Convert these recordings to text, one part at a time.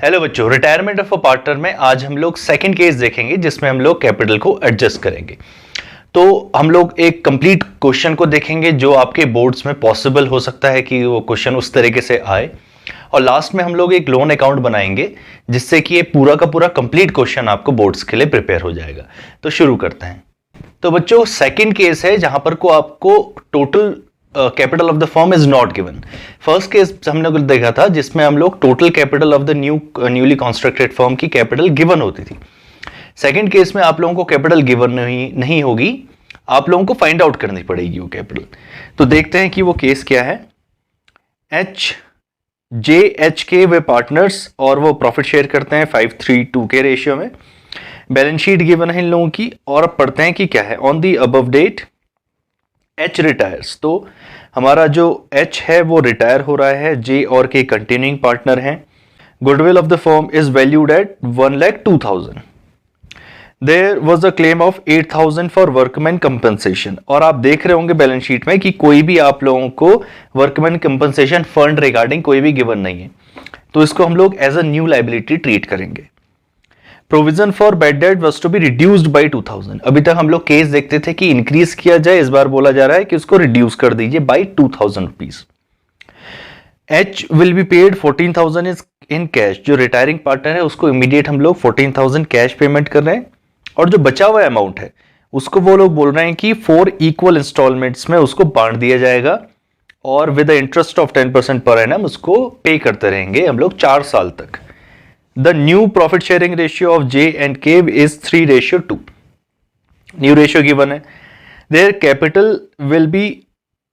Hello बच्चों, retirement of a partner में आज हम लोग सेकंड केस देखेंगे जिसमें हम लोग कैपिटल को एडजस्ट करेंगे। तो हम लोग एक कंप्लीट क्वेश्चन को देखेंगे जो आपके बोर्ड्स में पॉसिबल हो सकता है कि वो क्वेश्चन उस तरीके से आए, और लास्ट में हम लोग एक लोन अकाउंट बनाएंगे जिससे कि ये पूरा का पूरा कंप्लीट क्वेश्चन आपको बोर्ड्स के लिए प्रिपेयर हो जाएगा। तो शुरू करते हैं। तो बच्चों, सेकंड केस है जहां पर को आपको total capital of the firm is not given. First case हमने देखा था जिसमें हम लोग total capital of the newly constructed firm की कैपिटल गिवन होती थी। सेकंड केस में आप लोगों को कैपिटल गिवन नहीं होगी, आप लोगों को फाइंड आउट करनी पड़ेगी वो कैपिटल। तो देखते हैं कि वो केस क्या है। एच के वे पार्टनर्स और वो प्रॉफिट शेयर करते हैं 5:3:2 के रेशियो में। बैलेंस शीट गिवन है इन लोगों की और पढ़ते हैं कि क्या है। On the above date H retires, तो हमारा जो एच है वो रिटायर हो रहा है, जे और के कंटिन्यूइंग पार्टनर हैं। Goodwill of the firm is valued at 1,02,000। There was a claim of 8,000 for workman compensation. और आप देख रहे होंगे बैलेंस शीट में कि कोई भी आप लोगों को वर्कमैन कंपनसेशन फंड रिगार्डिंग कोई भी गिवन नहीं है, तो इसको हम लोग as a new liability treat करेंगे। Provision for bad debt was to be reduced by 2,000। अभी तक हम लोग केस देखते थे कि इंक्रीज किया जाए, इस बार बोला जा रहा है कि उसको रिड्यूस कर दीजिए by 2,000 rupees. H will be paid 14,000 is in cash. जो रिटायरिंग पार्टनर है उसको इमीडिएट हम लोग 14,000 कैश पेमेंट कर रहे हैं, और जो बचा हुआ अमाउंट है उसको वो लोग बोल रहे हैं कि 4 इक्वल इंस्टॉलमेंट्स में उसको बांट दिया जाएगा, और with the interest of 10% per annum उसको पे करते रहेंगे हम लोग 4 साल तक। The new profit sharing ratio of J and K is 3:2. New ratio given है। Their capital will be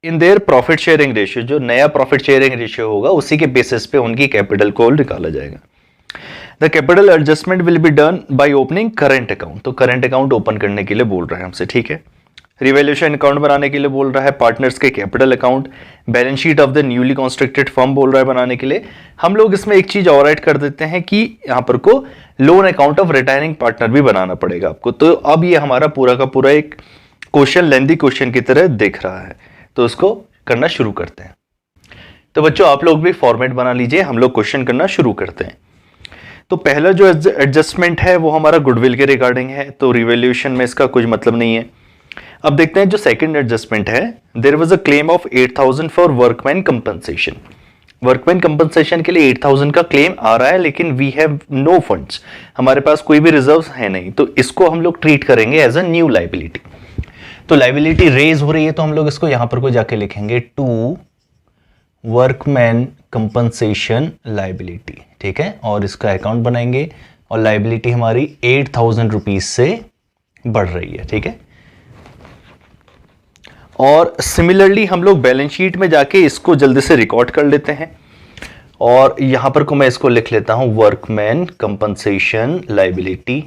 in their profit sharing ratio। जो नया profit sharing ratio होगा उसी के बेसिस पे उनकी कैपिटल को निकाला जाएगा। The capital adjustment will be done by opening current account। तो current account ओपन करने के लिए बोल रहा है हमसे, ठीक है। रिवैल्यूएशन अकाउंट बनाने के लिए बोल रहा है, पार्टनर्स के capital account, balance sheet of the newly constructed firm बोल रहा है बनाने के लिए। हम लोग इसमें एक चीज और ऐड कर देते हैं कि यहां पर को loan account of retiring partner भी बनाना पड़ेगा आपको। तो अब ये हमारा पूरा का पूरा एक क्वेश्चन लेंथी क्वेश्चन की तरह दिख रहा है, तो उसको करना शुरू करते हैं। तो बच्चों, आप लोग भी फॉर्मेट बना लीजिए, हम लोग क्वेश्चन करना शुरू करते हैं। तो पहला जो एडजस्टमेंट है वो हमारा गुडविल के रिगार्डिंग है, तो रिवैल्यूएशन में इसका कुछ मतलब नहीं है। अब देखते हैं जो सेकंड एडजस्टमेंट है। There was a claim of 8,000 for workman compensation. Workman compensation के लिए 8,000 का क्लेम आ रहा है, लेकिन वी हैव नो फंड्स, हमारे पास कोई भी रिजर्व्स है नहीं, तो इसको हम लोग ट्रीट करेंगे एज अ न्यू लाइबिलिटी। तो लाइबिलिटी रेज हो रही है, तो हम लोग इसको यहां पर को जाके लिखेंगे टू वर्कमैन कंपनसेशन लाइबिलिटी, ठीक है। और इसका अकाउंट बनाएंगे, और लाइबिलिटी हमारी 8,000 रुपीज से बढ़ रही है, ठीक है। और सिमिलरली हम लोग बैलेंस शीट में जाके इसको जल्दी से रिकॉर्ड कर लेते हैं, और यहां पर को मैं इसको लिख लेता हूं वर्कमैन कंपनसेशन लाइबिलिटी,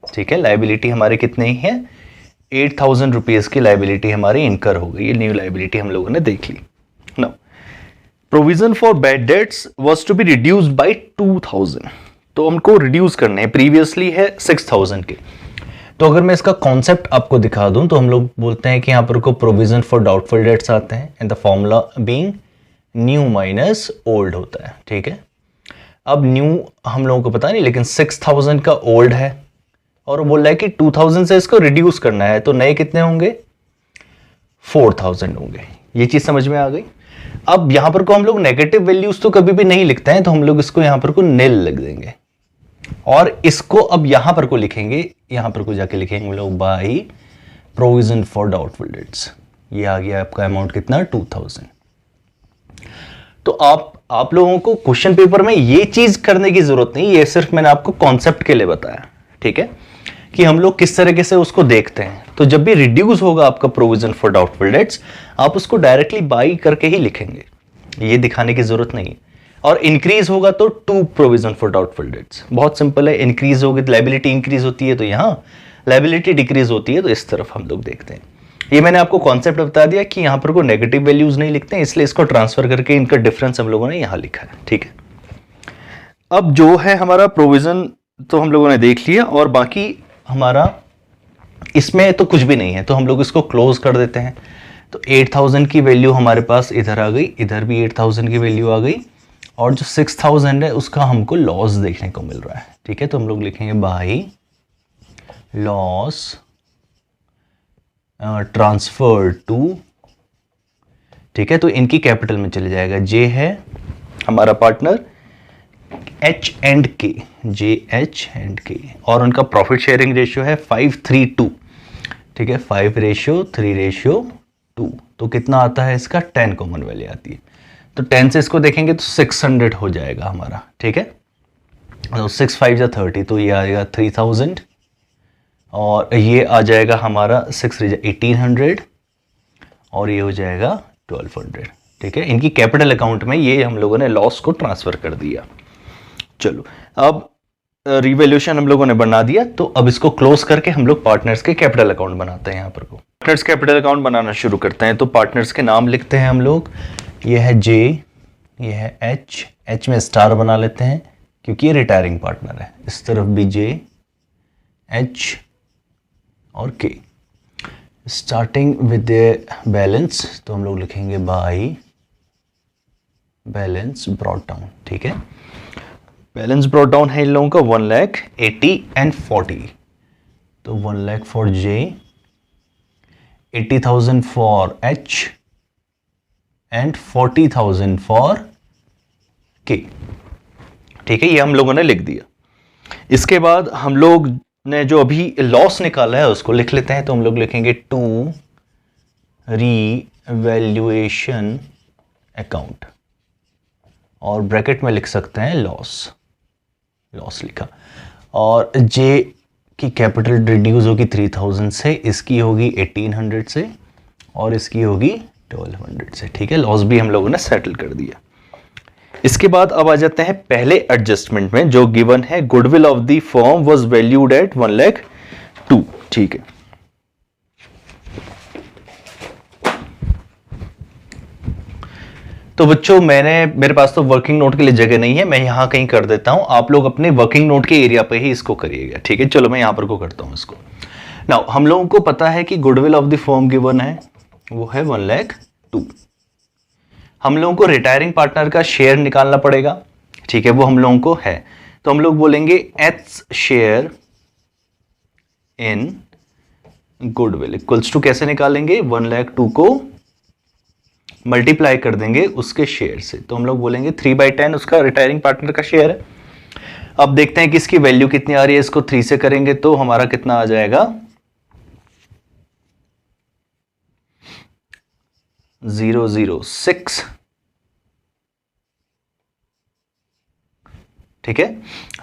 ठीक है। लाइबिलिटी हमारे कितने है, 8,000 रुपीज की लाइबिलिटी हमारी इनकर हो गई, ये न्यू लाइबिलिटी हम लोगों ने देख ली। Now provision for bad debts was to be reduced by 2,000। तो हमको रिड्यूस करने हैं, प्रीवियसली है 6,000 के। तो अगर मैं इसका कॉन्सेप्ट आपको दिखा दूं तो हम लोग बोलते हैं कि यहां पर को प्रोविजन फॉर डाउटफुल डेट्स आते हैं, and the formula being new minus old होता है, ठीक है। अब न्यू हम लोगों को पता नहीं, लेकिन 6,000 का ओल्ड है, और वो बोल रहा है कि 2,000 से इसको रिड्यूस करना है, तो नए कितने होंगे, 4,000 होंगे। ये चीज समझ में आ गई। अब यहां पर को हम लोग नेगेटिव वैल्यूज तो कभी भी नहीं लिखते हैं, तो हम लोग इसको यहां पर को निल लिख देंगे, और इसको अब यहां पर को लिखेंगे, यहां पर को जाके लिखेंगे हम लोग by provision for doubtful dates. ये आ गया आपका अमाउंट कितना, 2,000। तो आप लोगों को क्वेश्चन पेपर में ये चीज करने की जरूरत नहीं, ये सिर्फ मैंने आपको कॉन्सेप्ट के लिए बताया, ठीक है, कि हम लोग किस तरीके से उसको देखते हैं। तो जब भी रिड्यूस होगा आपका प्रोविजन फॉर डाउटफुल डेट्स, आप उसको डायरेक्टली बाय करके ही लिखेंगे, ये दिखाने की जरूरत नहीं है। और इंक्रीज होगा तो to provision for doubtful debts, बहुत सिंपल है। इंक्रीज होगी तो लाइबिलिटी इंक्रीज होती है, तो यहां लाइबिलिटी डिक्रीज होती है, तो इस तरफ हम लोग देखते हैं। ये मैंने आपको कॉन्सेप्ट बता दिया कि यहां पर कोई नेगेटिव वैल्यूज नहीं लिखते हैं, इसलिए इसको ट्रांसफर करके इनका डिफरेंस हम लोगों ने यहां लिखा है, ठीक है। अब जो है हमारा प्रोविजन तो हम लोगों ने देख लिया, और बाकी हमारा इसमें तो कुछ भी नहीं है, तो हम लोग इसको क्लोज कर देते हैं। तो 8,000 की वैल्यू हमारे पास इधर आ गई, इधर भी 8,000 की वैल्यू आ गई, और जो 6000 है उसका हमको लॉस देखने को मिल रहा है, ठीक है। तो हम लोग लिखेंगे बाई लॉस ट्रांसफर टू, ठीक है। तो इनकी कैपिटल में चले जाएगा, जे है हमारा पार्टनर, एच एंड के, जे एच एंड के, और उनका प्रॉफिट शेयरिंग रेशियो है 5:3:2, ठीक है, 5:3:2। तो कितना आता है इसका, 10 कॉमन वैल्यू आती है। तो 10 से इसको देखेंगे तो 600 हो जाएगा हमारा, ठीक है। तो 6 5 30, तो ये आएगा 3000, और ये आ जाएगा हमारा 6 1800, और ये हो जाएगा 1200, ठीक है। इनकी कैपिटल अकाउंट में ये हम लोगों ने लॉस को ट्रांसफर कर दिया। चलो अब रिवैल्यूएशन हम लोगों ने बना दिया, तो अब इसको क्लोज करके हम लोग पार्टनर्स के कैपिटल अकाउंट बनाते हैं। यहाँ पर को पार्टनर्स कैपिटल अकाउंट बनाना शुरू करते हैं। तो पार्टनर्स के नाम लिखते हैं हम लोग, ये है जे, ये है एच, एच में स्टार बना लेते हैं क्योंकि ये रिटायरिंग पार्टनर है। इस तरफ भी जे, एच और के। स्टार्टिंग विद द बैलेंस, तो हम लोग लिखेंगे बाई बैलेंस ब्रॉट डाउन, ठीक है। बैलेंस ब्रॉट डाउन है इन लोगों का 1,80,000 एंड 40। तो 1,00,000 for J, 80,000 for H and 40,000 for के, ठीक है। ये हम लोगों ने लिख दिया। इसके बाद हम लोग ने जो अभी लॉस निकाला है उसको लिख लेते हैं। तो हम लोग लिखेंगे टू रीवैल्यूएशन अकाउंट, और ब्रैकेट में लिख सकते हैं लॉस, लॉस लिखा। और जे की कैपिटल रिड्यूस होगी 3000 से, इसकी होगी 1800 से, और इसकी होगी 1200 से, ठीक है। लॉस भी हम लोगों ने सेटल कर दिया। इसके बाद अब आ जाते हैं पहले एडजस्टमेंट में, जो गिवन है goodwill of the firm was valued at 1,02,000, ठीक है। तो बच्चों मेरे पास तो वर्किंग नोट के लिए जगह नहीं है, मैं यहां कहीं कर देता हूं, आप लोग अपने वर्किंग नोट के एरिया पे ही इसको करिएगा, ठीक है। चलो मैं यहां पर को करता हूं इसको। नाउ हम लोगों को पता है कि goodwill of the firm given है, वो है 1,02,000। हम लोगों को रिटायरिंग पार्टनर का शेयर निकालना पड़ेगा, ठीक है, वो हम लोगों को है। तो हम लोग बोलेंगे H share in goodwill equals to, कैसे निकालेंगे, 1,02,000 को मल्टीप्लाई कर देंगे उसके शेयर से। तो हम लोग बोलेंगे 3/10 उसका रिटायरिंग पार्टनर का शेयर है। अब देखते हैं कि इसकी वैल्यू कितनी आ रही है। इसको 3 से करेंगे तो हमारा कितना आ जाएगा, 006, ठीक है।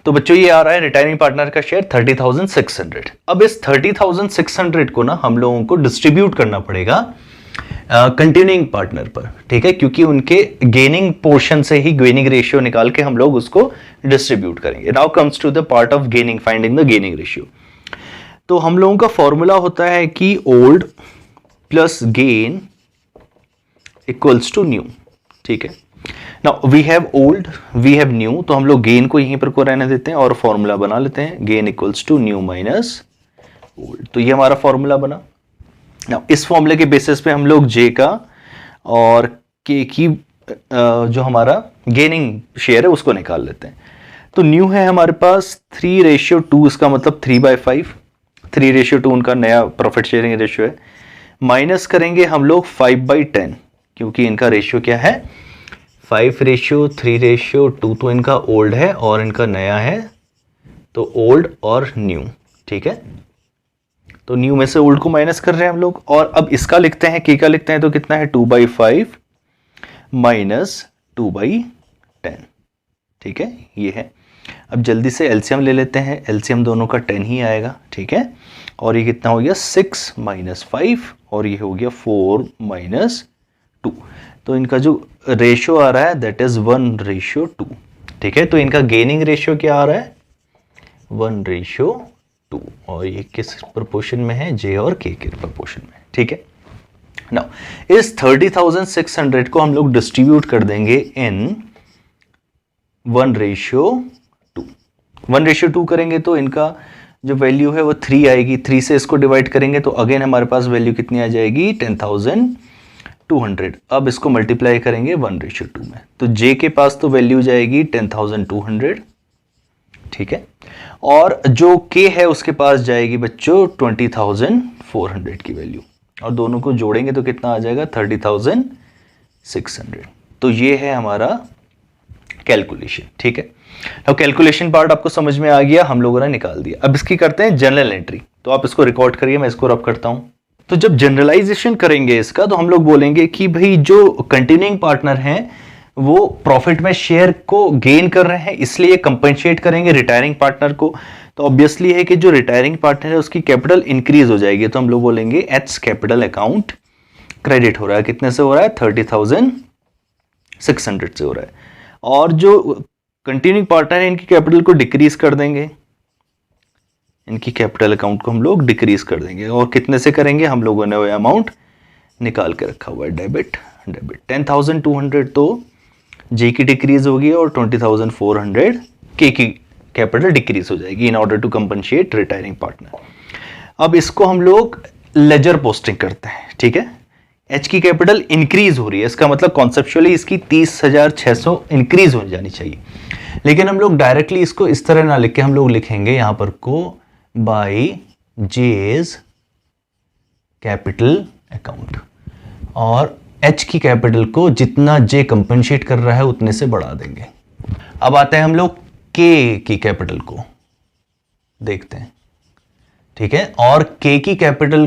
तो बच्चों ये आ रहा है रिटायरिंग पार्टनर का शेयर 30,600। अब इस 30,600 को ना हम लोगों को डिस्ट्रीब्यूट करना पड़ेगा कंटिन्यूइंग पार्टनर पर, ठीक है, क्योंकि उनके गेनिंग पोर्शन से ही गेनिंग रेशियो निकाल के हम लोग उसको डिस्ट्रीब्यूट करेंगे। Now comes to the part of gaining, finding the gaining ratio. तो हम लोगों का फॉर्मूला होता है कि old plus gain equals to new, ठीक है। Now we have old, we have new, तो हम लोग गेन को यहीं पर को रहने देते हैं और फॉर्मूला बना लेते हैं, gain equals to new minus old. तो ये हमारा फॉर्मूला बना। नाउ इस फॉर्मूले के बेसिस पे हम लोग जे का और के की जो हमारा गेनिंग शेयर है उसको निकाल लेते हैं। तो न्यू है हमारे पास 3:2, इसका मतलब 3/5, 3:2 उनका नया प्रॉफिट शेयरिंग रेशियो है। माइनस करेंगे हम लोग 5/10, क्योंकि इनका रेशियो क्या है, 5:3:2, तो इनका ओल्ड है और इनका नया है, तो ओल्ड और न्यू, ठीक है। तो न्यू में से ओल्ड को माइनस कर रहे हैं हम लोग, और अब इसका लिखते हैं, के का लिखते हैं, तो कितना है 2/5 माइनस 2/10, ठीक है, ये है। अब जल्दी से एलसीएम ले लेते हैं, एलसीएम दोनों का 10 ही आएगा, ठीक है। और ये कितना हो गया 6 - 5, और ये हो गया 4 - 2। तो इनका जो रेशियो आ रहा है दैट इज 1:2, ठीक है। तो इनका गेनिंग रेशियो क्या आ रहा है, 1:2, और ये किस प्रोपोर्शन में है, जे और के प्रोपोर्शन में, ठीक है। नाउ इस 30,600 को हम लोग डिस्ट्रीब्यूट कर देंगे इन 1:2। 1:2 करेंगे तो इनका जो वैल्यू है वो 3 आएगी। 3 से इसको डिवाइड करेंगे तो अगेन हमारे पास वैल्यू कितनी आ जाएगी, 10,000 200। अब इसको मल्टीप्लाई करेंगे 1:2 में, तो जे के पास तो वैल्यू जाएगी 10,200, ठीक है, और जो के है उसके पास जाएगी बच्चों 20,400 की वैल्यू, और दोनों को जोड़ेंगे तो कितना आ जाएगा 30,600। तो ये है हमारा कैलकुलेशन, ठीक है। अब कैलकुलेशन पार्ट आपको समझ में आ गया, हम लोगों ने निकाल दिया। अब इसकी करते हैं जनरल एंट्री, तो आप इसको रिकॉर्ड करिए, मैं इसको रब करता हूं। तो जब जनरलाइजेशन करेंगे इसका, तो हम लोग बोलेंगे कि भाई जो कंटिन्यूइंग पार्टनर हैं वो प्रॉफिट में शेयर को गेन कर रहे हैं, इसलिए कंपनसेट करेंगे रिटायरिंग पार्टनर को। तो ऑब्वियसली है कि जो रिटायरिंग पार्टनर है उसकी कैपिटल इंक्रीज हो जाएगी, तो हम लोग बोलेंगे एच कैपिटल अकाउंट क्रेडिट हो रहा है। कितने से हो रहा है 30,600 से हो रहा है। और जो कंटिन्यूइंग पार्टनर है इनकी कैपिटल को डिक्रीज कर देंगे, इनकी कैपिटल अकाउंट को हम लोग डिक्रीज कर देंगे। और कितने से करेंगे, हम लोगों ने वो अमाउंट निकाल के रखा हुआ है, डेबिट 10,200 तो जे की डिक्रीज होगी और 20,400 के की कैपिटल डिक्रीज हो जाएगी in order to compensate retiring partner. अब इसको हम लोग लेजर पोस्टिंग करते हैं, ठीक है। एच की कैपिटल इंक्रीज हो रही है, इसका मतलब कॉन्सेप्चुअली इसकी 30,600 इंक्रीज हो जानी चाहिए, लेकिन हम लोग डायरेक्टली इसको इस तरह ना लिख के हम लोग लिखेंगे यहां पर को बाय जेज कैपिटल अकाउंट, और एच की कैपिटल को जितना जे कंपनसेट कर रहा है उतने से बढ़ा देंगे। अब आते हैं हम लोग के की कैपिटल को देखते हैं, ठीक है। और के की कैपिटल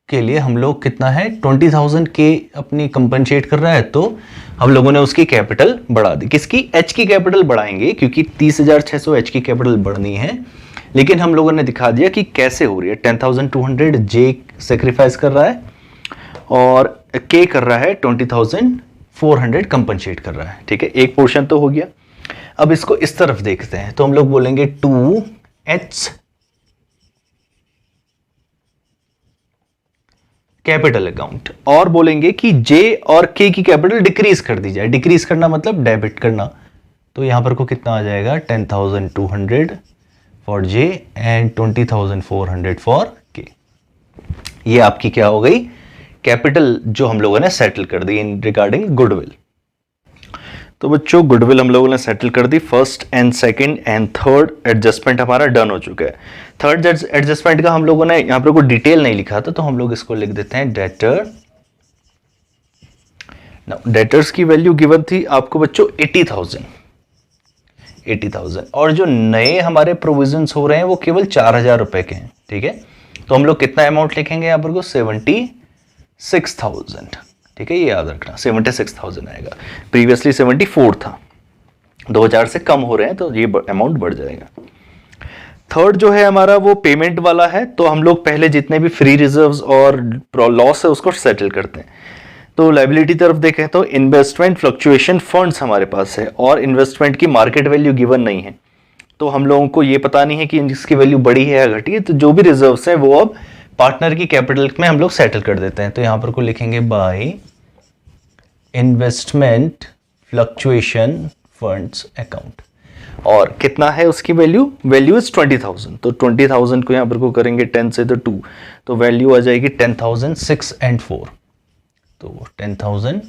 के लिए हम लोग कितना है 20,000 के अपनी कंपनसेट कर रहा है, तो हम लोगों ने उसकी कैपिटल बढ़ा दी। किसकी, एच की कैपिटल बढ़ाएंगे, क्योंकि 30,600 एच की कैपिटल बढ़नी है, लेकिन हम लोगों ने दिखा दिया कि कैसे हो रही है। 10,200 जे सेक्रीफाइस कर रहा है और के कर रहा है 20,400 कंपनसेट कर रहा है, ठीक है। एक पोर्शन तो हो गया। अब इसको इस तरफ देखते हैं, तो हम लोग बोलेंगे 2H कैपिटल अकाउंट, और बोलेंगे कि जे और के की कैपिटल डिक्रीज कर दी जाए। डिक्रीज करना मतलब डेबिट करना, तो यहां पर को कितना आ जाएगा 10,200 फॉर जे एंड 20,400 फॉर के। ये आपकी क्या हो गई कैपिटल जो हम लोगों ने सेटल कर दी इन रिगार्डिंग गुडविल। तो बच्चों गुडविल हम लोगों ने सेटल कर दी। First and second and third adjustment हमारा डन हो चुका है। थर्ड एडजस्टमेंट का हम लोगों ने यहां पर कोई डिटेल नहीं लिखा था, तो हम लोग इसको लिख देते हैं डेटर। डेटर्स की वैल्यू गिवन थी आपको बच्चों 80,000, और जो नए हमारे प्रोविजंस हो रहे हैं वो केवल 4,000 रुपए के हैं, ठीक है। तो हम लोग कितना अमाउंट लिखेंगे यहाँ पर को 76,000, ठीक है, ये याद रखना 76,000 आएगा। प्रीवियसली 74 था, 2,000 से कम हो रहे हैं तो ये अमाउंट बढ़ जाएगा। थर्ड जो है हमारा वो पेमेंट वाला है, तो हम लोग पहले जितने भी फ्री रिजर्व्स और लॉस है उसको सेटल करते हैं। तो लायबिलिटी तरफ देखें तो इन्वेस्टमेंट फ्लक्चुएशन फंड्स हमारे पास है, और इन्वेस्टमेंट की मार्केट वैल्यू गिवन नहीं है, तो हम लोगों को ये पता नहीं है कि इसकी वैल्यू बढ़ी है या घटी है। तो जो भी रिजर्व्स हैं वो अब पार्टनर की कैपिटल में हम लोग सेटल कर देते हैं। तो यहां पर को लिखेंगे by investment fluctuation funds account, और कितना है उसकी वैल्यू इज 20,000, तो 20,000 को यहां पर को करेंगे 10 से तो 2, तो वैल्यू आ जाएगी 10,006 एंड 4, तो 10,000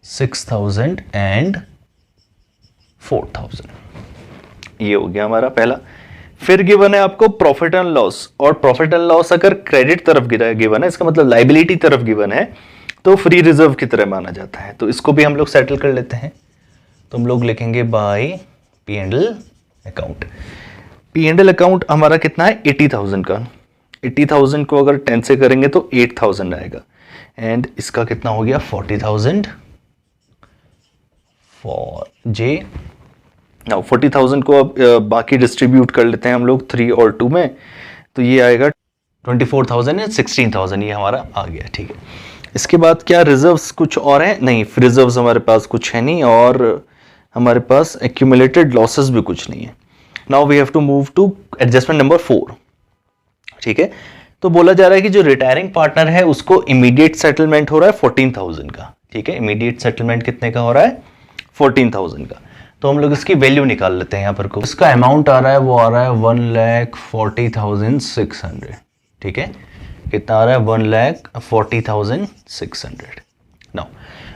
6,000 एंड 4,000, ये हो गया हमारा पहला। फिर गिवन है आपको प्रॉफिट एंड लॉस, और प्रॉफिट एंड लॉस अगर क्रेडिट तरफ गिवन है, इसका मतलब लायबिलिटी तरफ गिवन है, तो फ्री रिजर्व की तरह माना जाता है। तो इसको भी हम लोग सेटल कर लेते हैं। तो हम लोग लिखेंगे by P and L account. P and L account हमारा कितना है 80,000 का। 80,000 को अगर 10 से करेंगे तो 8,000 आएगा, एंड इसका कितना हो गया 40,000 फॉर जे। नाउ 40,000 को अब बाकी डिस्ट्रीब्यूट कर लेते हैं हम लोग 3 और 2 में, तो ये आएगा 24,000 एंड 16,000, ये हमारा आ गया, ठीक है। इसके बाद क्या रिजर्व्स कुछ और हैं? नहीं, रिजर्व्स हमारे पास कुछ है नहीं, और हमारे पास एक्यूमुलेटेड लॉसेस भी कुछ नहीं है। Now we have to move to adjustment number 4, ठीक है। तो बोला जा रहा है कि जो रिटायरिंग पार्टनर है उसको इमीडिएट सेटलमेंट हो रहा है 14,000 का, ठीक है। इमीडिएट सेटलमेंट कितने का हो रहा है 14,000 का। तो हम लोग इसकी वैल्यू निकाल लेते हैं यहाँ पर को। इसका अमाउंट आ रहा है वो आ रहा है 1,40,600, ठीक है। कितना आ रहा है 1,40,600। नाउ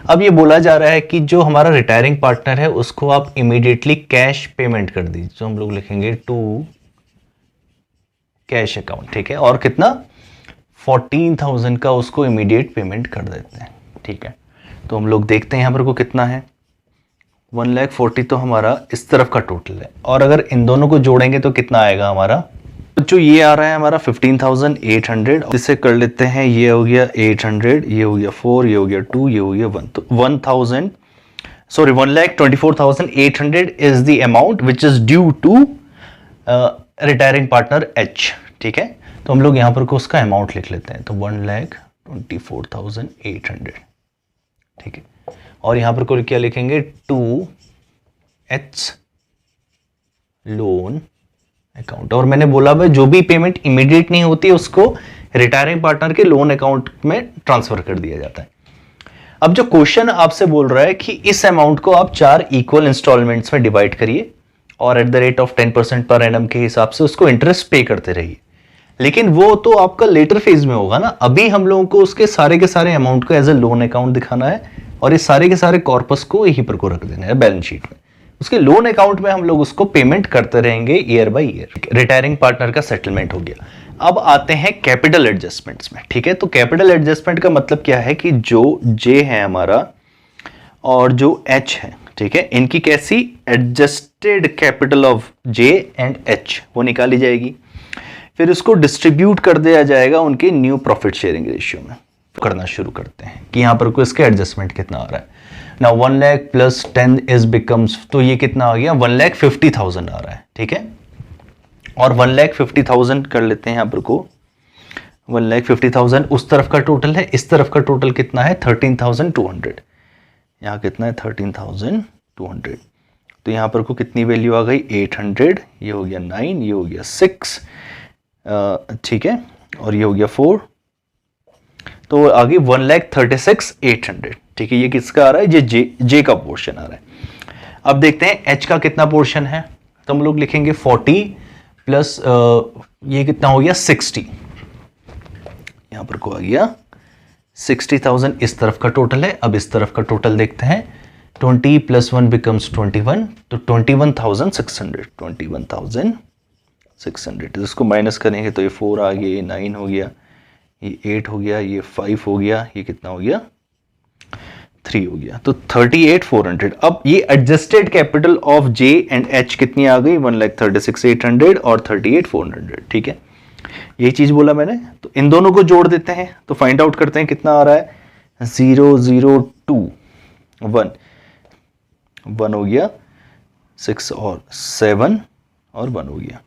अब ये बोला जा रहा है कि जो हमारा रिटायरिंग पार्टनर है उसको आप इमीडिएटली कैश पेमेंट कर दीजिए, तो हम लोग लिखेंगे टू कैश अकाउंट, ठीक है, और कितना 14,000 का उसको इमीडिएट पेमेंट कर देते हैं, ठीक है। तो हम लोग देखते हैं यहाँ पर को कितना है 1,40,000 तो हमारा इस तरफ का टोटल है, और अगर इन दोनों को जोड़ेंगे तो कितना आएगा हमारा, जो ये आ रहा है हमारा 15,800, इसे कर लेते हैं, ये हो गया 800, ये हो गया 4, ये हो गया 2, ये हो गया 1, तो 1,24,800 is the amount which is due to retiring partner H, ठीक है। तो हम लोग यहाँ पर को उसका अमाउंट लिख लेते हैं, तो 1,24,800, ठीक है, और यहाँ पर को क्या लिखेंगे 2H लोन अकाउंट, और मैंने बोला भाई जो भी पेमेंट इमीडिएट नहीं होती है उसको रिटायरिंग पार्टनर के लोन अकाउंट में ट्रांसफर कर दिया जाता है। अब जो क्वेश्चन आपसे बोल रहा है कि इस अमाउंट को आप 4 इक्वल इंस्टॉलमेंट्स में डिवाइड करिए और at the rate of 10% per annum के हिसाब से उसको इंटरेस्ट पे करते रहिए, लेकिन वो तो आपका लेटर फेज में होगा ना। अभी हम लोगों को उसके सारे अमाउंट को एज ए लोन अकाउंट दिखाना है और इस सारे के सारे कॉर्पस को यहीं पर को रख देना है बैलेंस शीट में। उसके लोन अकाउंट में हम लोग उसको पेमेंट करते रहेंगे year by year. Retiring partner का सेटलमेंट हो गया। अब आते हैं कैपिटल एडजस्टमेंट्स में, ठीक है। तो कैपिटल एडजस्टमेंट का मतलब क्या है कि जो जे है हमारा और जो एच है, ठीक है, इनकी कैसी adjusted capital of J and H वो निकाली जाएगी, फिर उसको डिस्ट्रीब्यूट कर दिया जाएगा उनके न्यू प्रॉफिट शेयरिंग रेशियो में। करना शुरू करते हैं कि यहां पर को इसका एडजस्टमेंट कितना आ रहा है। ना 1 लाख प्लस 10 इज बिकम्स, तो ये कितना आ गया 1,50,000 आ रहा है, ठीक है। और 1,50,000 कर लेते हैं यहां पर को 1,50,000 उस तरफ का टोटल है, इस तरफ का टोटल कितना है 13,200, यहाँ कितना है 13,200। तो यहाँ पर को कितनी वैल्यू आ गई 800, ये हो गया 9, ये हो गया 6, ठीक है, और ये हो गया 4, तो आगे 1,36,800, ठीक है। ये किसका आ रहा है, ये जे का पोर्शन आ रहा है। अब देखते हैं एच का कितना पोर्शन है, तो हम लोग लिखेंगे 40 प्लस ये कितना हो गया 60, यहां पर को आ गया 60,000 इस तरफ का टोटल है। अब इस तरफ का टोटल देखते हैं, 20 प्लस 1 बिकम्स 21, तो 21,600, 21,600। तो इसको माइनस करेंगे तो ये 4 आ गया, ये 9 हो गया, ये 8 हो गया, ये 5 हो गया, ये कितना हो गया 3 हो गया, तो 38,400। अब ये adjusted capital of J and H कितनी आ गई 1,36,800 और 38,400, ठीक है। यही चीज बोला मैंने। तो इन दोनों को जोड़ देते हैं तो फाइंड आउट करते हैं कितना आ रहा है 0,0,2,1 हो गया 6 और 7 और 1 हो गया।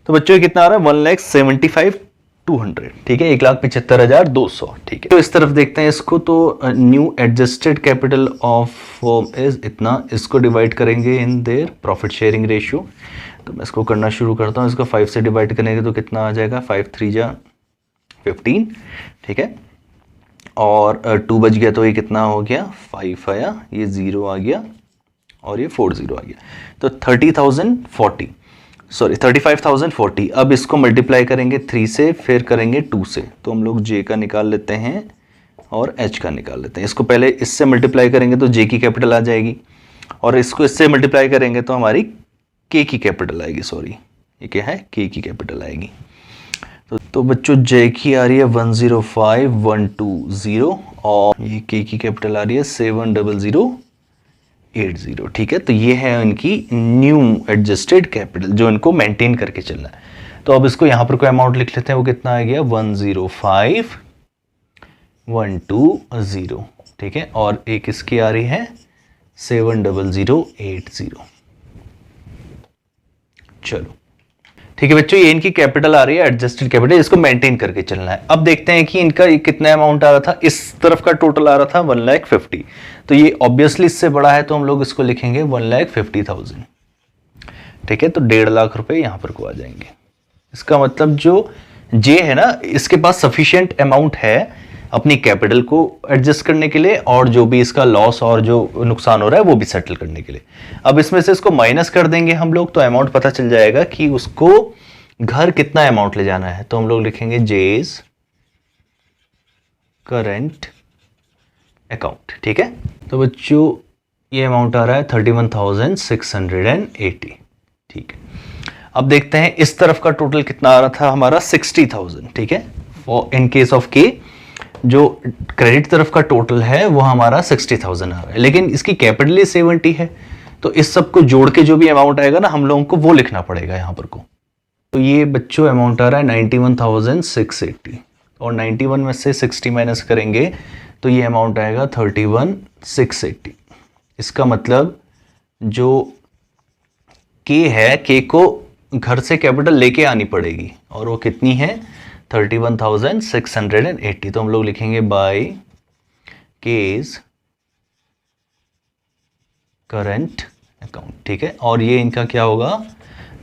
तो बच्चों कितना आ रहा है 1,75,200, ठीक है, 1,75,200, ठीक है। तो इस तरफ देखते हैं इसको, तो new adjusted capital of firm is इतना, इसको डिवाइड करेंगे in their profit sharing ratio. तो मैं इसको करना शुरू करता हूँ, इसको 5 से डिवाइड करेंगे तो कितना आ जाएगा 5 3 जा 15, ठीक है, और 2 बच गया तो ये कितना हो गया 5 आया, ये 0 आ गया और ये 40 आ गया, तो 35,040। अब इसको मल्टीप्लाई करेंगे 3 से, फिर करेंगे 2 से, तो हम लोग जे का निकाल लेते हैं और एच का निकाल लेते हैं। इसको पहले इससे मल्टीप्लाई करेंगे तो जे की कैपिटल आ जाएगी, और इसको इससे मल्टीप्लाई करेंगे तो हमारी के की कैपिटल आएगी, सॉरी ये क्या है के की कैपिटल आएगी। तो बच्चों जे की आ रही है 105,120 और ये के की कैपिटल आ रही है 700,80, ठीक है। तो ये है इनकी न्यू एडजस्टेड कैपिटल जो इनको मेंटेन करके चलना है। तो अब इसको यहां पर कोई अमाउंट लिख लेते हैं, वो कितना आ गया 105,120, ठीक है, और एक इसकी आ रही है 700,80। चलो ठीक है बच्चों, ये इनकी कैपिटल आ रही है एडजस्टेड कैपिटल, इसको मेंटेन करके चलना है। अब देखते हैं कि इनका कितना अमाउंट आ रहा था, इस तरफ का टोटल आ रहा था 1,50,000, तो ये ऑब्वियसली इससे बड़ा है तो हम लोग इसको लिखेंगे 1,50,000, ठीक है। तो 1.5 लाख रुपए यहां पर को आ जाएंगे। इसका मतलब जो जे है ना, इसके पास सफिशिएंट अमाउंट है अपनी कैपिटल को एडजस्ट करने के लिए और जो भी इसका लॉस और जो नुकसान हो रहा है वो भी सेटल करने के लिए। अब इसमें से इसको माइनस कर देंगे हम लोग तो अमाउंट पता चल जाएगा कि उसको घर कितना अमाउंट ले जाना है। तो हम लोग लिखेंगे जेज करेंट अकाउंट। ठीक है, तो बच्चों ये अमाउंट आ रहा है 31,680। ठीक है, अब देखते हैं इस तरफ का टोटल कितना आ रहा था हमारा 60,000। ठीक है, और इन केस ऑफ के जो क्रेडिट तरफ का टोटल है वो हमारा 60,000 आ रहा है, लेकिन इसकी कैपिटल 70 है, तो इस सब को जोड़ के जो भी अमाउंट आएगा ना हम लोगों को वो लिखना पड़ेगा यहाँ पर को। तो ये बच्चों अमाउंट आ रहा है 91,680, और 91 में से 60 माइनस करेंगे तो ये अमाउंट आएगा 31,680। इसका मतलब जो के है, के को घर से कैपिटल लेके आनी पड़ेगी, और वो कितनी है 31,680। तो हम लोग लिखेंगे बाय केस करंट अकाउंट। ठीक है, और ये इनका क्या होगा,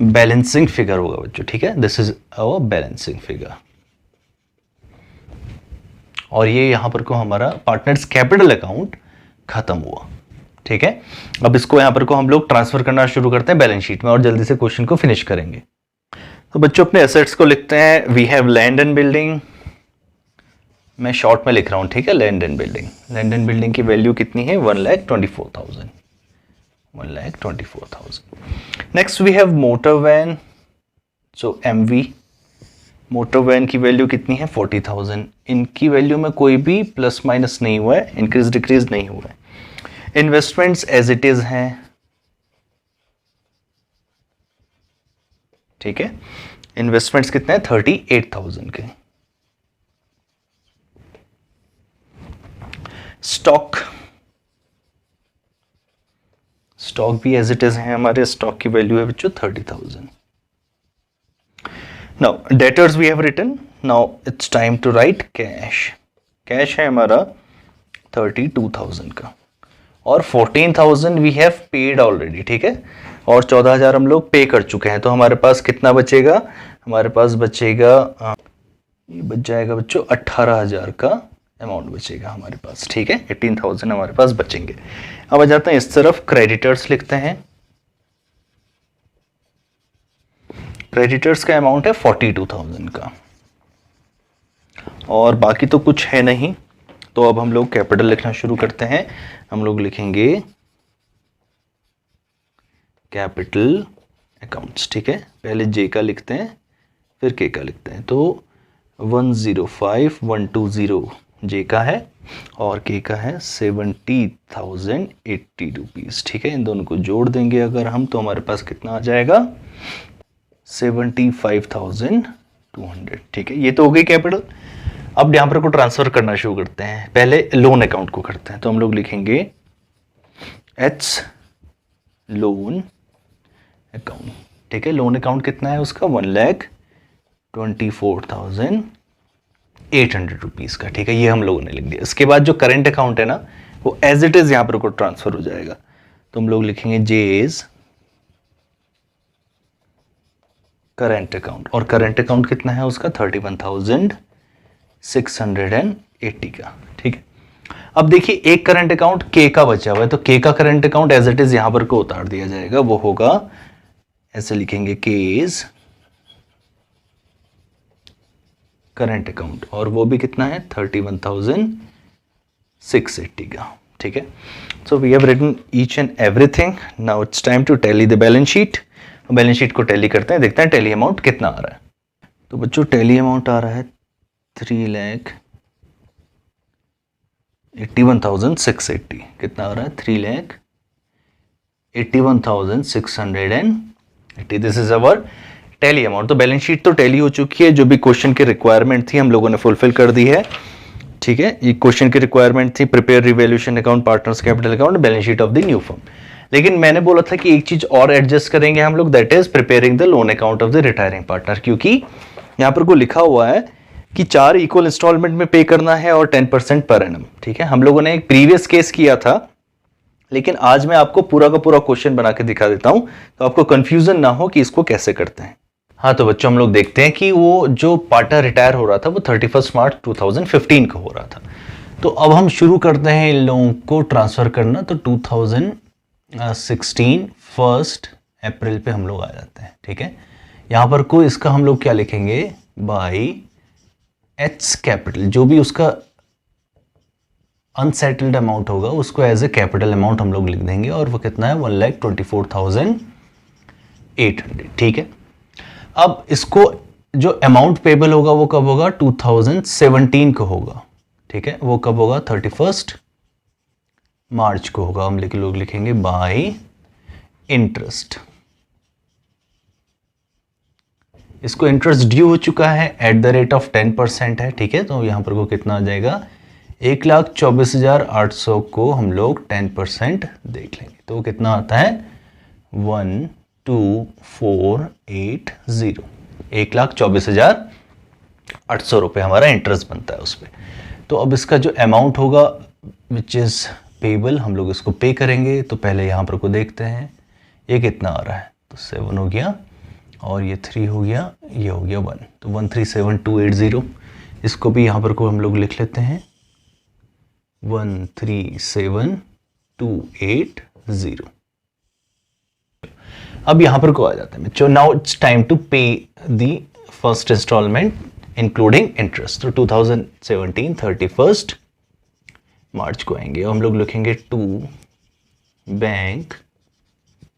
बैलेंसिंग फिगर होगा बच्चों। ठीक है, this is our balancing figure, और ये यहां पर को हमारा पार्टनर्स कैपिटल अकाउंट खत्म हुआ। ठीक है, अब इसको यहां पर को हम लोग ट्रांसफर करना शुरू करते हैं बैलेंस शीट में, और जल्दी से क्वेश्चन को फिनिश करेंगे। तो बच्चों अपने एसेट्स को लिखते हैं। We have land and building, मैं शॉर्ट में लिख रहा हूं। ठीक है, land and building, land and building की वैल्यू कितनी है 1,24,000। 1,24,000। Next we have motor van, so MV, motor van की वैल्यू कितनी है 40,000। इनकी वैल्यू में कोई भी प्लस माइनस नहीं हुआ है, इंक्रीज डिक्रीज नहीं हुआ है। इन्वेस्टमेंट्स एज इट इज हैं। ठीक है, इन्वेस्टमेंट्स कितने हैं 38,000 के। स्टॉक, स्टॉक भी एज इट इज है हमारे, स्टॉक की वैल्यू है बच्चों 30,000। Now debtors we have written, now it's time to write cash. Cash है हमारा 32,000 का, और 14,000 वी हैव पेड ऑलरेडी। ठीक है, और 14,000 हम लोग पे कर चुके हैं, तो हमारे पास कितना बचेगा, हमारे पास बचेगा ये बच जाएगा बच्चों 18,000 का अमाउंट बचेगा हमारे पास। ठीक है, 18,000 हमारे पास बचेंगे। अब आ जाते हैं इस तरफ, क्रेडिटर्स लिखते हैं। क्रेडिटर्स का अमाउंट है 42,000 का, और बाकी तो कुछ है नहीं, तो अब हम लोग कैपिटल लिखना शुरू करते हैं। हम लोग लिखेंगे कैपिटल अकाउंट्स। ठीक है, पहले जे का लिखते हैं फिर के का लिखते हैं, तो 105,120 जे का है, और के का है 70,080 रुपीज़। ठीक है, इन दोनों को जोड़ देंगे अगर हम, तो हमारे पास कितना आ जाएगा 75,200। ठीक है, ये तो हो गई कैपिटल। अब यहाँ पर को ट्रांसफर करना शुरू करते हैं। पहले लोन अकाउंट को करते हैं, तो हम लोग लिखेंगे एच लोन अकाउंट। ठीक है, लोन अकाउंट कितना है उसका 1,24,800 रुपीज़ का। ठीक है, ये हम लोगों ने लिख दिया। इसके बाद जो करंट अकाउंट है ना वो एज इट इज यहाँ पर को ट्रांसफर हो जाएगा, तो हम लोग लिखेंगे जेज करंट अकाउंट, और करंट अकाउंट कितना है उसका 31,680 का। ठीक है, अब देखिए एक करंट अकाउंट के का बचा हुआ है, तो के का current account as it is यहां पर को उतार दिया जाएगा। वो होगा ऐसे लिखेंगे केज करंट अकाउंट, और वो भी कितना है 31,680 का। ठीक है, so we have written each and everything. Now it's time to tally the balance sheet. Balance sheet को टैली करते हैं, देखते हैं टैली अमाउंट कितना आ रहा है। तो बच्चों टैली अमाउंट आ रहा है 3,81,680। कितना आ रहा है 3,81,680। This is our tally amount. तो बैलेंस शीट तो टैली हो चुकी है, जो भी क्वेश्चन की रिक्वायरमेंट थी हम लोगों ने फुलफिल कर दी है। ठीक है, ये क्वेश्चन की रिक्वायरमेंट थी prepare revaluation account, partners capital account, balance sheet of the new firm. लेकिन मैंने बोला था कि एक चीज और एडजस्ट करेंगे हम लोग, that is preparing the loan account of the retiring partner, क्योंकि यहां पर को लिखा हुआ है कि 4 इक्वल इंस्टॉलमेंट में पे करना है और 10% पर एनम। ठीक है, हम लोगों ने एक प्रीवियस केस किया था, लेकिन आज मैं आपको पूरा का पूरा क्वेश्चन बना के दिखा देता हूं, तो आपको कंफ्यूजन ना हो कि इसको कैसे करते हैं। हाँ, तो बच्चों हम लोग देखते हैं कि वो जो पार्टनर रिटायर हो रहा था वो 31 मार्च 2015 को हो रहा था। तो अब हम शुरू करते हैं इन लोगों को ट्रांसफर करना। तो 2016 1 अप्रैल पे हम लोग आ जाते हैं। ठीक है, यहाँ पर को इसका हम लोग क्या लिखेंगे बाई एच कैपिटल, जो भी उसका अनसेटल्ड अमाउंट होगा उसको एज ए कैपिटल अमाउंट हम लोग लिख देंगे, और वो कितना है 1,24,800। ठीक है, अब इसको जो अमाउंट पेबल होगा वो कब होगा 2017 को होगा। ठीक है, वो कब होगा 31 मार्च को होगा। हम लोग लिखेंगे बाय इंटरेस्ट। इसको इंटरेस्ट ड्यू हो चुका है एट द रेट ऑफ 10% है। ठीक है, तो यहां पर को कितना आ जाएगा 1,24,800 को हम लोग 10% देख लेंगे तो कितना आता है 1,24,800। 1,24,800 रुपये हमारा इंटरेस्ट बनता है उस पर। तो अब इसका जो अमाउंट होगा विच इज़ पेबल हम लोग इसको पे करेंगे। तो पहले यहाँ पर को देखते हैं ये कितना आ रहा है, तो 7 हो गया और ये 3 हो गया, ये हो गया 1, तो 1,37,280। इसको भी यहाँ पर को हम लोग लिख लेते हैं 1,37,280। अब यहाँ पर को आ जाते हैं, now it's time to pay the first instalment including interest. तो 2017 31 मार्च को आएंगे, हम लोग लिखेंगे टू बैंक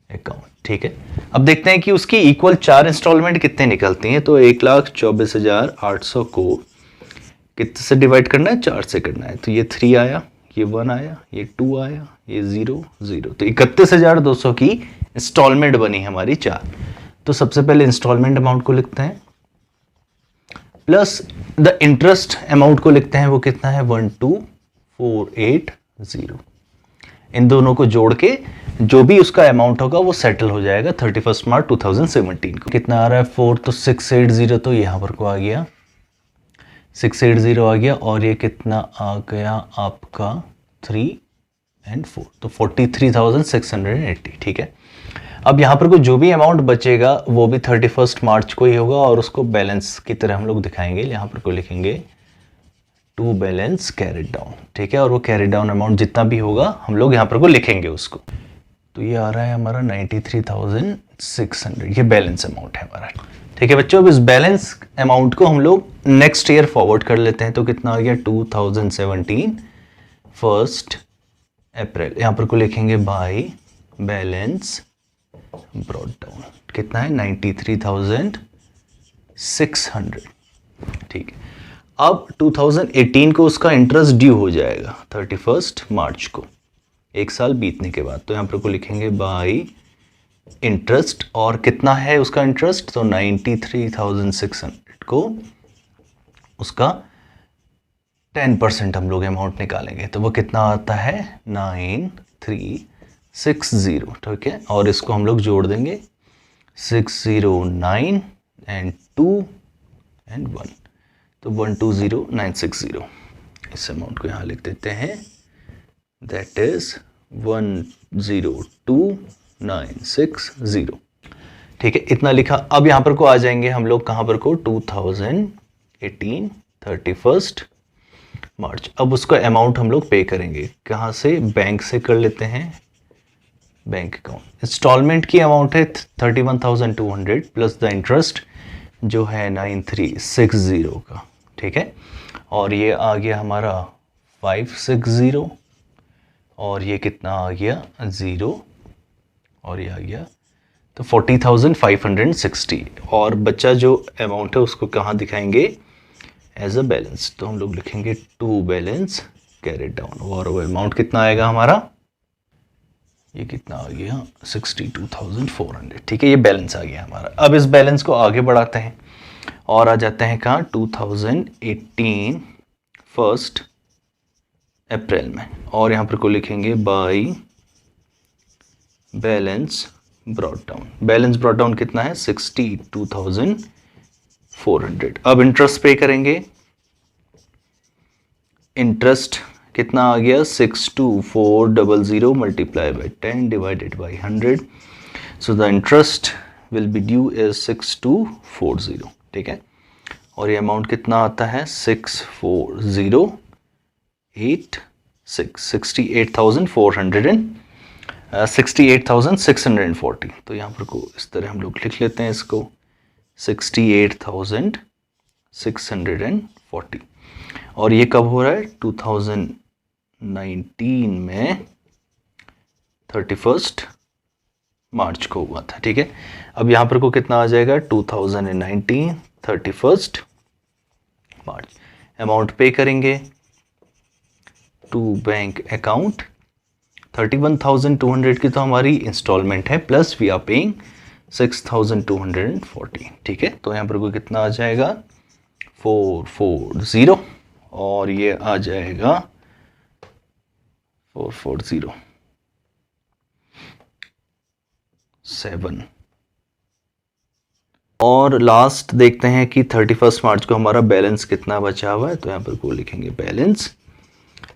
अकाउंट। ठीक है, अब देखते हैं कि उसकी इक्वल 4 इंस्टॉलमेंट कितने निकलती हैं। तो 1,24,800 को कितने से डिवाइड करना है, 4 से करना है। तो ये 3 आया, ये 1 आया, ये 2 आया, ये 0 0, तो 31,200 की इंस्टॉलमेंट बनी हमारी 4। तो सबसे पहले इंस्टॉलमेंट अमाउंट को लिखते हैं प्लस द इंटरेस्ट अमाउंट को लिखते हैं, वो कितना है 1,24,800। इन दोनों को जोड़ के जो भी उसका अमाउंट होगा वो सेटल हो जाएगा 31 मार्च 2017 को। कितना आ रहा है 4, तो 680, तो यहाँ पर को आ गया 680 आ गया, और ये कितना आ गया आपका 3 और 4, तो 43,680। ठीक है, अब यहाँ पर को जो भी अमाउंट बचेगा वो भी 31 मार्च को ही होगा और उसको बैलेंस की तरह हम लोग दिखाएंगे। यहाँ पर को लिखेंगे टू बैलेंस कैरिड डाउन। ठीक है, और वो कैरिड डाउन अमाउंट जितना भी होगा हम लोग यहाँ पर को लिखेंगे उसको। तो ये आ रहा है हमारा 93,600, ये बैलेंस अमाउंट है हमारा। ठीक है बच्चों, अब इस बैलेंस अमाउंट को हम लोग नेक्स्ट ईयर फॉरवर्ड कर लेते हैं। तो कितना आ गया 2017 1 अप्रैल, यहाँ पर को लिखेंगे बाय बैलेंस ब्रॉट डाउन। कितना है 93,600। ठीक है, अब 2018 को उसका इंटरेस्ट ड्यू हो जाएगा 31 मार्च को, एक साल बीतने के बाद। तो यहाँ पर को लिखेंगे बाय इंटरेस्ट, और कितना है उसका इंटरेस्ट, तो 93,600 को उसका 10% हम लोग अमाउंट निकालेंगे। तो वो कितना आता है 9,360। ठीक है, और इसको हम लोग जोड़ देंगे 609 and 2 and 1, तो 1,20,960। इस अमाउंट को यहाँ लिख देते हैं, दैट इज 1,02,960। ठीक है, इतना लिखा। अब यहाँ पर को आ जाएंगे हम लोग कहाँ पर को 2018 31 मार्च। अब उसका अमाउंट हम लोग पे करेंगे कहाँ से, बैंक से कर लेते हैं, बैंक अकाउंट। इंस्टॉलमेंट की अमाउंट है 31,200 प्लस द इंटरेस्ट जो है 9360 का। ठीक है, और ये आ गया हमारा 560, और ये कितना आ गया 0, और ये आ गया तो 40,560। और बच्चा जो अमाउंट है उसको कहाँ दिखाएंगे, एज अ बैलेंस। तो हम लोग लिखेंगे टू बैलेंस कैरिड डाउन, और वो अमाउंट कितना आएगा हमारा, ये कितना आ गया 62,400। ठीक है, ये बैलेंस आ गया हमारा। अब इस बैलेंस को आगे बढ़ाते हैं और आ जाते हैं कहाँ 2018 1 अप्रैल में, और यहाँ पर को लिखेंगे by balance brought down. Balance brought down कितना है 62,400। अब इंटरेस्ट पे करेंगे, इंटरेस्ट कितना आ गया 62400 multiply by 10 divided by 100, so the interest will be due is 6240। ठीक है, और ये अमाउंट कितना आता है 68,640। तो यहाँ पर को इस तरह हम लोग लिख लेते हैं इसको 68,640। और ये कब हो रहा है 2019 19 में 31 मार्च को हुआ था। ठीक है, अब यहाँ पर को कितना आ जाएगा 2019 31 मार्च। अमाउंट पे करेंगे टू बैंक अकाउंट 31,200 की तो हमारी इंस्टॉलमेंट है, प्लस वी आर पेइंग 6,240। ठीक है, तो यहाँ पर को कितना आ जाएगा 440 और ये आ जाएगा 440.7। और लास्ट देखते हैं कि 31 मार्च को हमारा बैलेंस कितना बचा हुआ है, तो यहाँ पर को लिखेंगे बैलेंस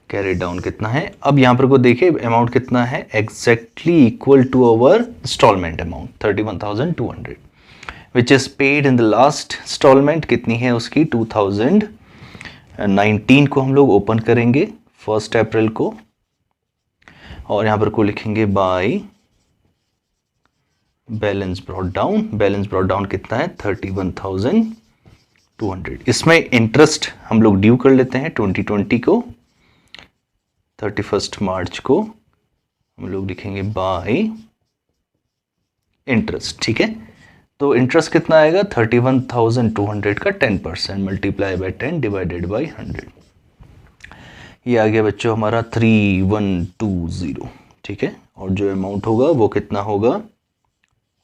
कैरी डाउन कितना है। अब यहाँ पर को देखिए अमाउंट कितना है, exactly equal to our instalment amount 31,200 which is paid in the last instalment. कितनी है उसकी 2019 को हम लोग ओपन करेंगे 1 अप्रैल को, और यहाँ पर को लिखेंगे by balance brought down. Balance brought down कितना है 31,200। इसमें इंटरेस्ट हम लोग ड्यू कर लेते हैं 2020 को 31 मार्च को हम लोग लिखेंगे बाय इंटरेस्ट। ठीक है, तो इंटरेस्ट कितना आएगा 31,200 का 10% मल्टीप्लाई बाय 10 डिवाइडेड बाय 100। ये आ गया बच्चों हमारा 3120। ठीक है, और जो अमाउंट होगा वो कितना होगा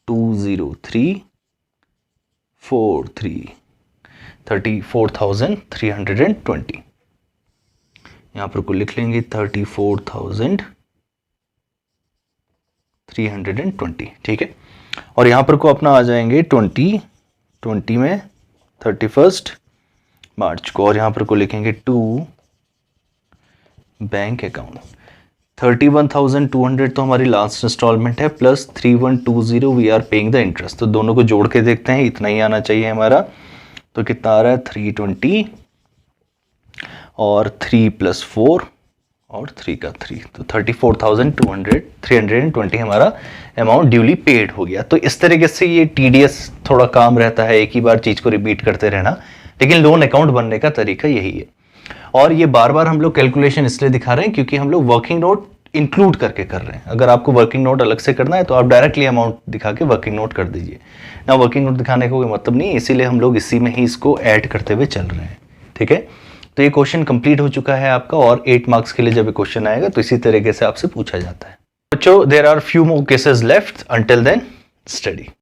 34,320। यहाँ पर को लिख लेंगे 34,320। ठीक है, और यहाँ पर को अपना आ जाएंगे 2020 में 31 मार्च को, और यहाँ पर को लिखेंगे टू बैंक अकाउंट 31,200 तो हमारी लास्ट इंस्टॉलमेंट है, plus 3120 we are paying the interest. तो दोनों को जोड़ के देखते हैं, इतना ही आना चाहिए हमारा। तो कितना आ रहा है 320 और 3 + 4 और 3 का 3, तो 34,320 हमारा अमाउंट ड्यूली पेड हो गया। तो इस तरीके से ये टीडीएस थोड़ा काम रहता है, एक ही बार चीज़ को रिपीट करते रहना, लेकिन लोन अकाउंट बनने का तरीका यही है। और ये बार बार हम लोग कैलकुलेशन इसलिए दिखा रहे हैं क्योंकि हम लोग वर्किंग नोट इंक्लूड करके कर रहे हैं। अगर आपको वर्किंग नोट अलग से करना है तो आप डायरेक्टली अमाउंट दिखा के वर्किंग नोट कर दीजिए ना, वर्किंग नोट दिखाने का कोई मतलब नहीं, इसीलिए हम लोग इसी में ही इसको ऐड करते हुए चल रहे हैं। ठीक है, तो ये क्वेश्चन कंप्लीट हो चुका है आपका, और 8 मार्क्स के लिए जब ये क्वेश्चन आएगा तो इसी तरीके से आपसे पूछा जाता है। बच्चों, there are few more cases left, until then study.